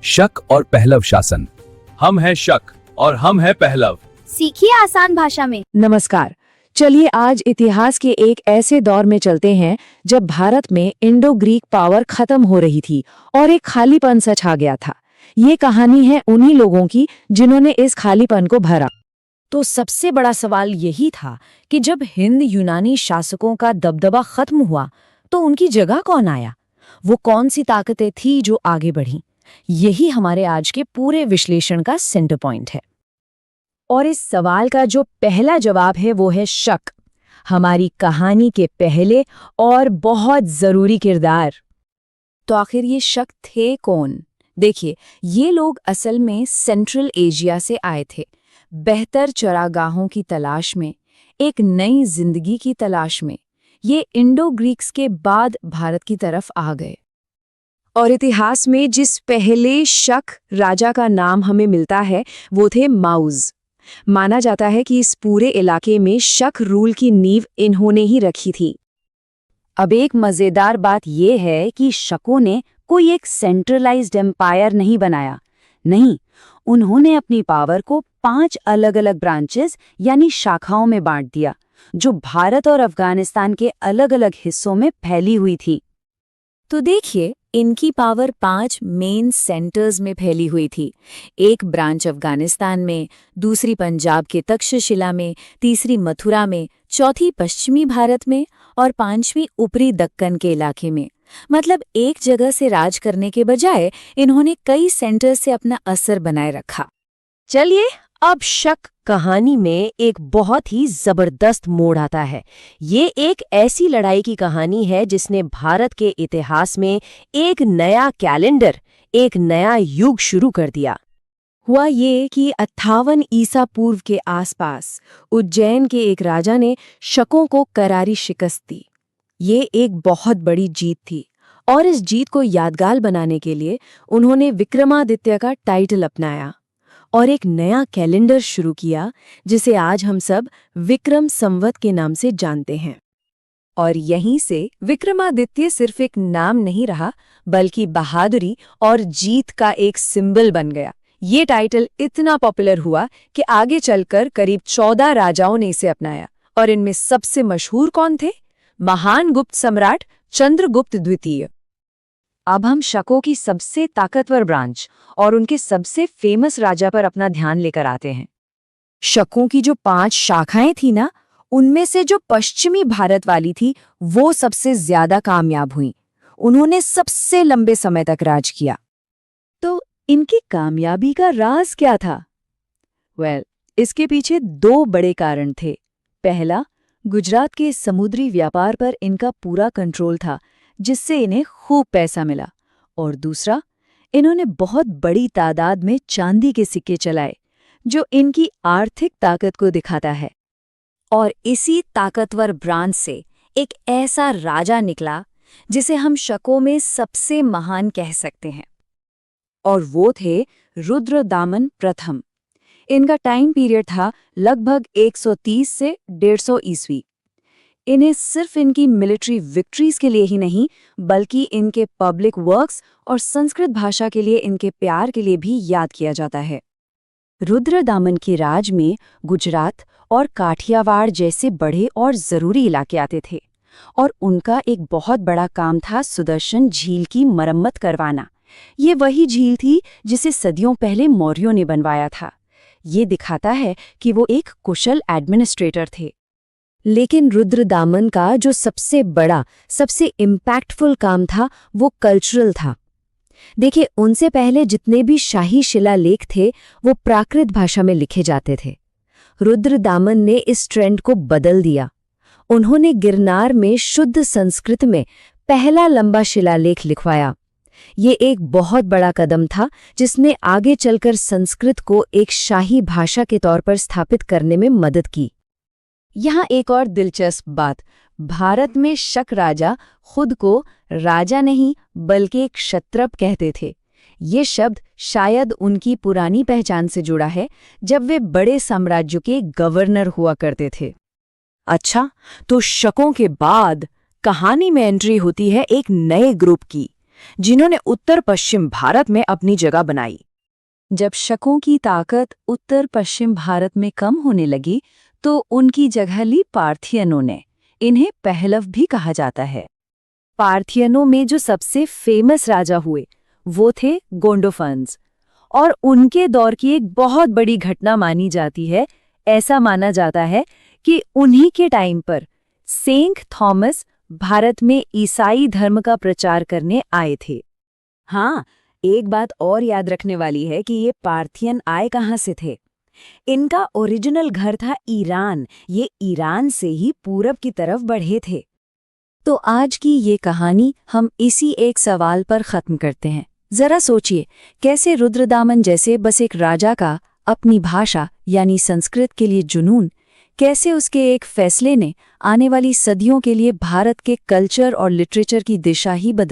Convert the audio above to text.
शक और पहलव शासन। हम हैं शक और हम हैं पहलव। सीखिए आसान भाषा में। नमस्कार। चलिए आज इतिहास के एक ऐसे दौर में चलते हैं जब भारत में इंडो ग्रीक पावर खत्म हो रही थी और एक खालीपन सा छा गया था। ये कहानी है उन्हीं लोगों की जिन्होंने इस खालीपन को भरा। तो सबसे बड़ा सवाल यही था कि जब हिंद यूनानी शासकों का दबदबा खत्म हुआ तो उनकी जगह कौन आया? वो कौन सी ताकतें थी जो आगे बढ़ीं? यही हमारे आज के पूरे विश्लेषण का सेंटर पॉइंट है। और इस सवाल का जो पहला जवाब है वो है शक, हमारी कहानी के पहले और बहुत जरूरी किरदार। तो आखिर ये शक थे कौन? देखिए, ये लोग असल में सेंट्रल एशिया से आए थे, बेहतर चरागाहों की तलाश में, एक नई जिंदगी की तलाश में। ये इंडो ग्रीक्स के बाद भारत की तरफ आ गए। और इतिहास में जिस पहले शक राजा का नाम हमें मिलता है वो थे माउज। माना जाता है कि इस पूरे इलाके में शक रूल की नींव इन्होंने ही रखी थी। अब एक मजेदार बात यह है कि शकों ने कोई एक सेंट्रलाइज्ड एम्पायर नहीं बनाया। नहीं, उन्होंने अपनी पावर को 5 अलग-अलग ब्रांचेस यानी शाखाओं में बांट दिया, जो भारत और अफगानिस्तान के अलग-अलग हिस्सों में फैली हुई थी। तो देखिए, इनकी पावर 5 मेन सेंटर्स में फैली हुई थी। एक ब्रांच अफगानिस्तान में, दूसरी पंजाब के तक्षशिला में, तीसरी मथुरा में, चौथी पश्चिमी भारत में और 5वीं ऊपरी दक्कन के इलाके में। मतलब एक जगह से राज करने के बजाय इन्होंने कई सेंटर्स से अपना असर बनाए रखा। चलिए, अब शक कहानी में एक बहुत ही जबरदस्त मोड़ आता है। ये एक ऐसी लड़ाई की कहानी है जिसने भारत के इतिहास में एक नया कैलेंडर, एक नया युग शुरू कर दिया। हुआ ये कि 58 ईसा पूर्व के आसपास उज्जैन के एक राजा ने शकों को करारी शिकस्त दी। ये एक बहुत बड़ी जीत थी और इस जीत को यादगार बनाने के लिए उन्होंने विक्रमादित्य का टाइटल अपनाया और एक नया कैलेंडर शुरू किया जिसे आज हम सब विक्रम संवत के नाम से जानते हैं। और यहीं से विक्रमादित्य सिर्फ एक नाम नहीं रहा, बल्कि बहादुरी और जीत का एक सिंबल बन गया। ये टाइटल इतना पॉपुलर हुआ कि आगे चलकर करीब 14 राजाओं ने इसे अपनाया और इनमें सबसे मशहूर कौन थे? महान गुप्त सम्राट चंद्रगुप्त द्वितीय। अब हम शकों की सबसे ताकतवर ब्रांच और उनके सबसे फेमस राजा पर अपना ध्यान लेकर आते हैं। शकों की जो 5 शाखाएं थी ना, उनमें से जो पश्चिमी भारत वाली थी वो सबसे ज्यादा कामयाब हुई। उन्होंने सबसे लंबे समय तक राज किया। तो इनकी कामयाबी का राज क्या था? इसके पीछे 2 बड़े कारण थे। पहला, गुजरात के समुद्री व्यापार पर इनका पूरा कंट्रोल था, जिससे इन्हें खूब पैसा मिला। और दूसरा, इन्होंने बहुत बड़ी तादाद में चांदी के सिक्के चलाए, जो इनकी आर्थिक ताकत को दिखाता है। और इसी ताकतवर ब्रांच से एक ऐसा राजा निकला जिसे हम शकों में सबसे महान कह सकते हैं, और वो थे रुद्रदामन प्रथम। इनका टाइम पीरियड था लगभग 130 से 150 ईस्वी। इन्हें सिर्फ इनकी मिलिट्री विक्ट्रीज के लिए ही नहीं, बल्कि इनके पब्लिक वर्क्स और संस्कृत भाषा के लिए इनके प्यार के लिए भी याद किया जाता है। रुद्रदामन के राज में गुजरात और काठियावाड़ जैसे बड़े और जरूरी इलाके आते थे, और उनका एक बहुत बड़ा काम था सुदर्शन झील की मरम्मत करवाना। ये वही झील थी जिसे सदियों पहले मौर्यों ने बनवाया था। ये दिखाता है कि वो एक कुशल एडमिनिस्ट्रेटर थे। लेकिन रुद्रदामन का जो सबसे बड़ा, सबसे इम्पैक्टफुल काम था वो कल्चरल था। देखिए, उनसे पहले जितने भी शाही शिलालेख थे वो प्राकृत भाषा में लिखे जाते थे। रुद्रदामन ने इस ट्रेंड को बदल दिया। उन्होंने गिरनार में शुद्ध संस्कृत में पहला लंबा शिलालेख लिखवाया। ये एक बहुत बड़ा कदम था जिसने आगे चलकर संस्कृत को एक शाही भाषा के तौर पर स्थापित करने में मदद की। यहाँ एक और दिलचस्प बात, भारत में शक राजा खुद को राजा नहीं बल्कि एक क्षत्रप कहते थे। ये शब्द शायद उनकी पुरानी पहचान से जुड़ा है, जब वे बड़े साम्राज्यों के गवर्नर हुआ करते थे। अच्छा, तो शकों के बाद कहानी में एंट्री होती है एक नए ग्रुप की, जिन्होंने उत्तर पश्चिम भारत में अपनी जगह बनाई। जब शकों की ताकत उत्तर पश्चिम भारत में कम होने लगी तो उनकी जगह ली पार्थियनों ने। इन्हें पहलव भी कहा जाता है। पार्थियनों में जो सबसे फेमस राजा हुए वो थे गोंडोफन्स, और उनके दौर की एक बहुत बड़ी घटना मानी जाती है। ऐसा माना जाता है कि उन्हीं के टाइम पर सेंट थॉमस भारत में ईसाई धर्म का प्रचार करने आए थे। हाँ, एक बात और याद रखने वाली है कि ये पार्थियन आए कहाँ से थे। इनका ओरिजिनल घर था ईरान। ये ईरान से ही पूरब की तरफ बढ़े थे। तो आज की ये कहानी हम इसी एक सवाल पर खत्म करते हैं। जरा सोचिए, कैसे रुद्रदामन जैसे बस एक राजा का अपनी भाषा यानी संस्कृत के लिए जुनून, कैसे उसके एक फैसले ने आने वाली सदियों के लिए भारत के कल्चर और लिटरेचर की दिशा ही बदल